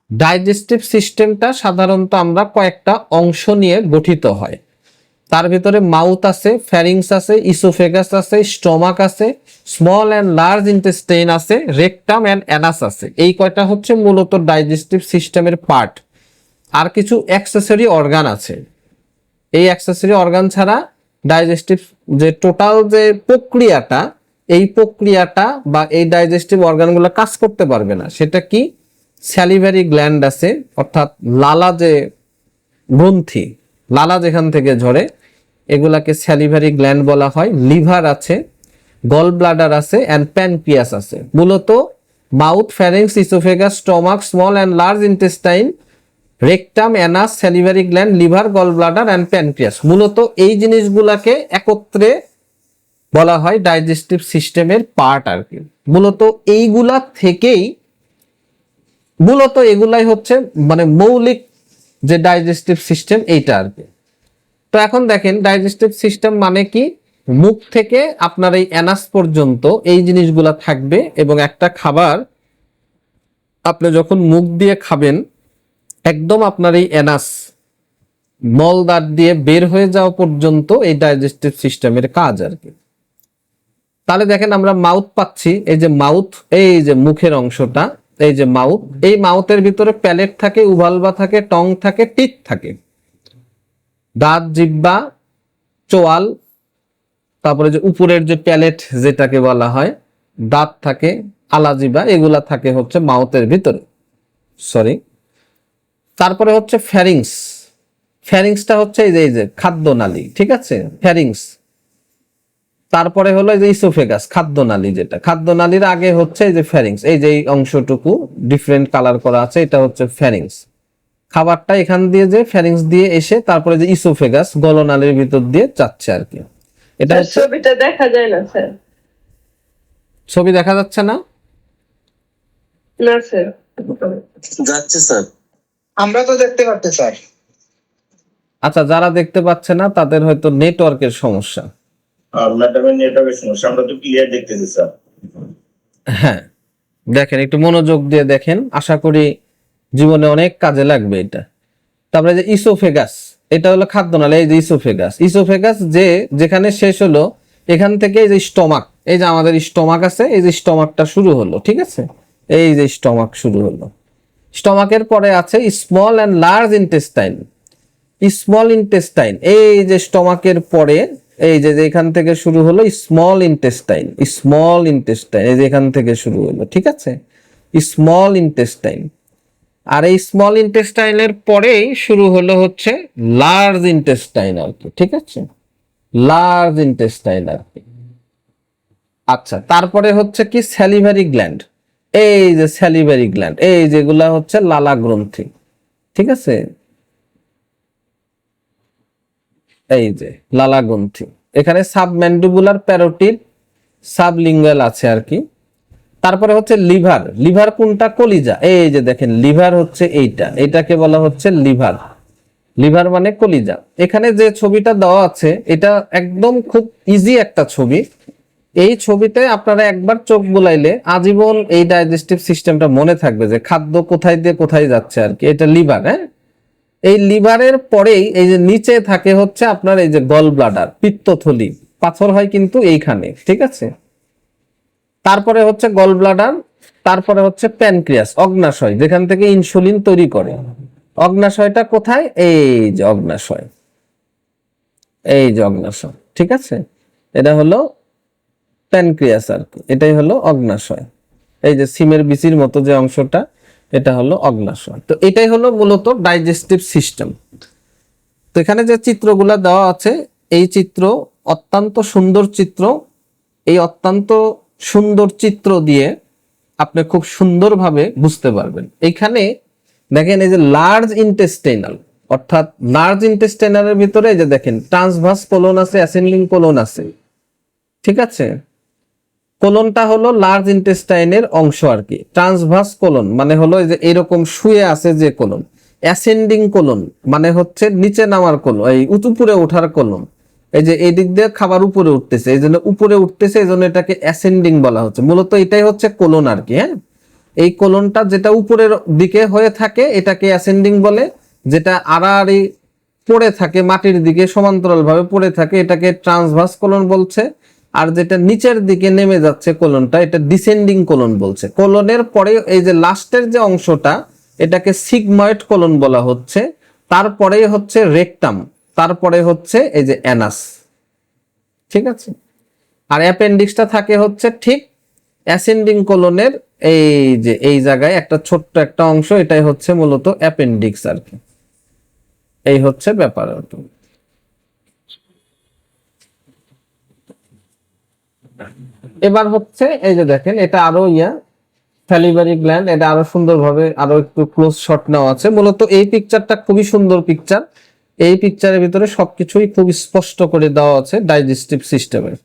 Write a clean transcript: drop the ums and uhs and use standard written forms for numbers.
Digestive সিস্টেমটা সাধারণত আমরা কয়েকটা অংশ নিয়ে গঠিত হয়। তার ভিতরে মাউথ আছে, ফ্যারিংস আছে, ইসোফেগাস আছে, স্টমাক আছে, স্মল অ্যান্ড লার্জ ইন্টেস্টাইন আছে, রেকটাম অ্যান্ড অ্যানাস আছে। এই কয়টা হচ্ছে মূলত ডাইজেস্টিভ সিস্টেমের পার্ট। আর কিছু অ্যাক্সেসরি অর্গান আছে। এই অ্যাক্সেসরি অর্গান ছাড়া ডাইজেস্টিভ যে টোটাল যে প্রক্রিয়াটা, এই প্রক্রিয়াটা বা এই ডাইজেস্টিভ অর্গানগুলো কাজ করতে পারবে না। সেটা কি? স্যালিভারি গ্ল্যান্ড আছে, অর্থাৎ লালা যে গ্রন্থি, লালা যেখান থেকে ঝরে, এগুলাকে স্যালিভারি গ্ল্যান্ড বলা হয়। লিভার আছে, গল ব্লাডার আছে অ্যান্ড প্যানক্রিয়াস আছে। মূলত mouth, pharynx, oesophagus, stomach, small and large intestine, rectum, anus, salivary gland, liver, gall bladder and pancreas, মূলত এই জিনিসগুলাকে একত্রে বলা হয় ডাইজেস্টিভ সিস্টেমের পার্ট আর কি। মূলত এইগুলা থেকেই এগুলাই হচ্ছে মানে মৌলিক যে ডাইজেস্টিভ সিস্টেম এইটা আর কি। তো এখন দেখেন ডাইজেস্টিভ সিস্টেম মানে কি, মুখ থেকে আপনার এই অ্যানাস পর্যন্ত এই জিনিসগুলা থাকবে এবং একটা খাবার আপনি যখন মুখ দিয়ে খাবেন একদম আপনার এই অ্যানাস মলদার দিয়ে বের হয়ে যাওয়া পর্যন্ত এই ডাইজেস্টিভ সিস্টেমের কাজ আর কি। তাহলে দেখেন আমরা মাউথ পাচ্ছি, এই যে মাউথ, এই যে মুখের অংশটা, এই যে মাউথ, এই মাউথের ভিতরে প্যালেট থাকে, উভালভা থাকে, টং থাকে, টিথ থাকে, দাঁত, জিহ্বা, চোয়াল, তারপরে যে উপরের যে প্যালেট যেটাকে বলা হয়, দাঁত থাকে, আলাজিবা, এগুলা থাকে হচ্ছে মাউথের ভিতরে, সরি। তারপরে হচ্ছে ফ্যারিংস। ফ্যারিংসটা হচ্ছে এই যে খাদ্যনালী, ঠিক আছে, ফ্যারিংস। তারপরে হলো এই যে ইসোফেগাস, খাদ্যনালী, যেটা খাদ্যনালীর আগে হচ্ছে এই যে ফ্যারিংস, এই যে অংশটুকু ডিফারেন্ট কালার করা আছে, এটা হচ্ছে ফ্যারিংস। খাবারটা এখান দিয়ে যে ফ্যারিংস দিয়ে এসে তারপরে যে ইসোফেগাস গলনালীর ভিতর দিয়ে যাচ্ছে আর কি। এটা ছবিটা দেখা যায় না স্যার। ছবি দেখা যাচ্ছে না? না স্যার, যাচ্ছে স্যার, আমরা তো দেখতে পাচ্ছি স্যার। আচ্ছা, যারা দেখতে পাচ্ছে না তাদের হয়তো নেটওয়ার্কের সমস্যা। নেটওয়ার্কের সমস্যা, আমরা তো ক্লিয়ার দেখতেছি স্যার। হ্যাঁ, দেখেন, একটু মনোযোগ দিয়ে দেখেন, আশা করি জীবনে অনেক কাজে লাগবে এটা। তারপরে যে ইসোফেগাস, এটা হলো খাদ্যনালী, এই যে ইসোফেগাস। ইসোফেগাস যে যেখানে শেষ হলো, এখান থেকে এই যে স্টমাক, এই যে আমাদের স্টমাক আছে, এই যে স্টমাকটা শুরু হলো, ঠিক আছে, এই যে স্টমাক শুরু হলো। স্টমাকের পরে আছে small and large intestine. Small intestine, এই যে স্টমাকের পরে এই যে এখান থেকে শুরু হলো স্মল ইন্টেস্টাইন, স্মল ইন্টেস্টাইন, এই যে এখান থেকে শুরু হলো, ঠিক আছে, স্মল ইন্টেস্টাইন। আর এই স্মল ইন্টেস্টাইনের পরেই শুরু হলো হচ্ছে লার্জ ইন্টেস্টাইন আর কি, ঠিক আছে, লার্জ ইন্টেস্টাইন আর কি। আচ্ছা, তারপরে হচ্ছে কি স্যালিভারি গ্ল্যান্ড, এই যে স্যালিভারি গ্ল্যান্ড, এই যেগুলা হচ্ছে লালা গ্রন্থি, ঠিক আছে, এই যে লালা গ্রন্থি। এখানে সাবম্যান্ডিবুলার, প্যারোটিড, সাবলিঙ্গুয়াল আছে আর কি। তারপরে হচ্ছে লিভার। লিভার কোনটা? কলিজা। এই যে দেখেন লিভার হচ্ছে এইটা, এটাকে বলা হচ্ছে লিভার। লিভার মানে কলিজা। এখানে যে ছবিটা দেওয়া আছে এটা একদম খুব ইজি একটা ছবি। এই ছবিতে আপনারা একবার চোখ বুলাইলে আজীবন এই ডাইজেস্টিভ সিস্টেমটা মনে থাকবে যে খাদ্য কোথায় দিয়ে কোথায় যাচ্ছে আর কি। এটা লিভার। হ্যাঁ, এই লিভারের পরেই এই যে নিচে থাকে হচ্ছে আপনার এই যে গল ব্লাডার, পিত্তথলি, পাথর হয় কিন্তু এইখানে, ঠিক আছে। তারপরে হচ্ছে গল ব্লাডার, তারপরে হচ্ছে প্যানক্রিয়াস, অগ্নাশয়, যেখান থেকে ইনসুলিন তৈরি করে। অগ্নাশয়টা কোথায়? এই যে অগ্নাশয়, এই যে অগ্নাশয়, ঠিক আছে, এটা হলো প্যানক্রিয়াস আর কি, এটাই হলো অগ্নাশয়। এই যে সিমের বিচির মতো যে অংশটা, এটা হলো অগ্নাশয়। তো এটাই হলো মূলত ডাইজেস্টিভ সিস্টেম। তো এখানে যে চিত্রগুলা দেওয়া আছে, এই চিত্র অত্যন্ত সুন্দর চিত্র। এই অত্যন্ত সুন্দর চিত্র দিয়ে আপনি খুব সুন্দরভাবে বুঝতে পারবেন। এখানে দেখেন এই যে লার্জ ইন্টেস্টাইনাল, অর্থাৎ লার্জ ইন্টেস্টাইনালের ভিতরে এই যে দেখেন ট্রান্সভার্স কোলন আছে, অ্যাসেন্ডিং কোলন আছে, ঠিক আছে। কোলনটা হলো লার্জ ইন্টেস্টাইনের অংশ আর কি। ট্রান্সভার্স কোলন মানে হলো এই যে এরকম শুয়ে আছে যে কোলন। অ্যাসেন্ডিং কোলন মানে হচ্ছে নিচে নামার কোলন, এই উপরে ওঠার কোলন। এই যে এই দিক দিয়ে খাবার উপরে উঠতেছে, এই জন্য উপরে উঠতেছে, এই জন্য এটাকে অ্যাসেন্ডিং বলা হচ্ছে। মূলত এটাই হচ্ছে কোলন আর কি। হ্যাঁ, এই কোলনটা যেটা উপরের দিকে হয়ে থাকে এটাকে অ্যাসেন্ডিং বলে, যেটা আড়াআড়ি পড়ে থাকে মাটির দিকে সমান্তরাল ভাবে পড়ে থাকে এটাকে ট্রান্সভার্স কোলন বলছে। আর যেটা নিচের দিকে নেমে যাচ্ছে কোলনটা এটা ডিসেন্ডিং কোলন বলছে। কোলনের পরে এই যে লাস্টের যে অংশটা এটাকে সিগময়েড কোলন বলা হচ্ছে। তারপরে হচ্ছে রেকটাম, তারপরে হচ্ছে এই যে অ্যানাস, ঠিক আছে। আর অ্যাপেন্ডিক্সটা থাকে হচ্ছে ঠিক অ্যাসেন্ডিং কোলনের এই যে এই জায়গায় একটা ছোট্ট একটা অংশ, এটাই হচ্ছে মূলত অ্যাপেন্ডিক্স আর কি। এই হচ্ছে ব্যাপার। এবার হচ্ছে এই যে দেখেন এটা আরো স্যালিভারি গ্ল্যান্ড, এটা আরো সুন্দরভাবে আরো একটু ক্লোজ শট নেওয়া আছে। মূলত এই পিকচারটা খুবই সুন্দর পিকচার। এই পিকচারের ভিতরে সবকিছুই খুব স্পষ্ট করে দেওয়া আছে ডাইজেস্টিভ সিস্টেমের।